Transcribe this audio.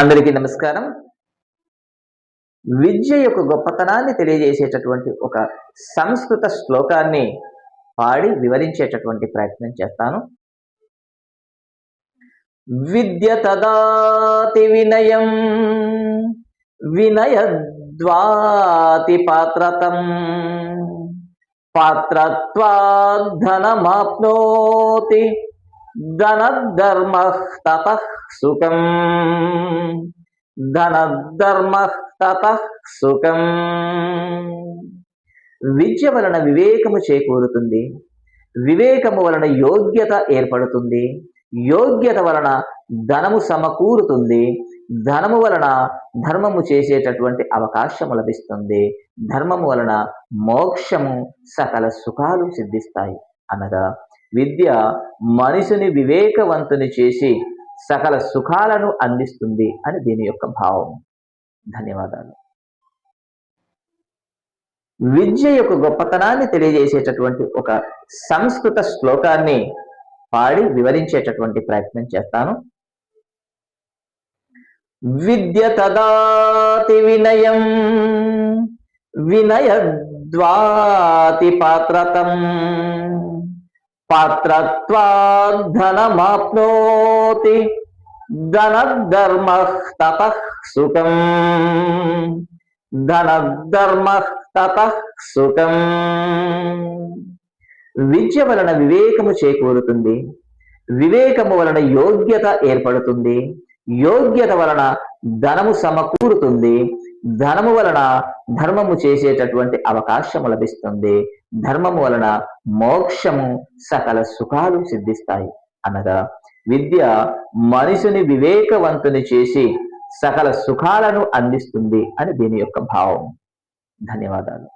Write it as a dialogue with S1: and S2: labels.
S1: అందరికీ నమస్కారం. విద్య యొక్క గొప్పతనాన్ని తెలియజేసేటటువంటి ఒక సంస్కృత శ్లోకాన్ని పాడి వివరించేటటువంటి ప్రయత్నం చేస్తాను. విద్య తదాతి వినయం వినయద్వాతి పాత్రతం పాత్రత్వాద్ధనమాప్నోతి ధనధర్మః తతః సుఖం ధనధర్మః తతః సుఖం. విద్య వలన వివేకము చేకూరుతుంది, వివేకము వలన యోగ్యత ఏర్పడుతుంది, యోగ్యత వలన ధనము సమకూరుతుంది, ధనము వలన ధర్మము చేసేటటువంటి అవకాశము లభిస్తుంది, ధర్మము వలన మోక్షము సకల సుఖాలు సిద్ధిస్తాయి. అనగా విద్య మనిషిని వివేకవంతుని చేసి సకల సుఖాలను అందిస్తుంది అని దీని యొక్క భావం. ధన్యవాదాలు. విద్య యొక్క గొప్పతనాన్ని తెలియజేసేటటువంటి ఒక సంస్కృత శ్లోకాన్ని పాడి వివరించేటటువంటి ప్రయత్నం చేస్తాను. విద్య తదాతి వినయం వినయద్వాతి పాత్రతం పాత్రత్వాద్ధనమాప్నోతి ధనధర్మః తతః సుఖం ధనధర్మః తతః సుఖం. విద్య వలన వివేకము చేకూరుతుంది, వివేకము వలన యోగ్యత ఏర్పడుతుంది, యోగ్యత వలన ధనము సమకూరుతుంది, ధనము వలన ధర్మము చేసేటటువంటి అవకాశము లభిస్తుంది, ధర్మము వలన మోక్షము సకల సుఖాలు సిద్ధిస్తాయి. అనగా విద్య మనిషిని వివేకవంతుని చేసి సకల సుఖాలను అందిస్తుంది అని దీని యొక్క భావం. ధన్యవాదాలు.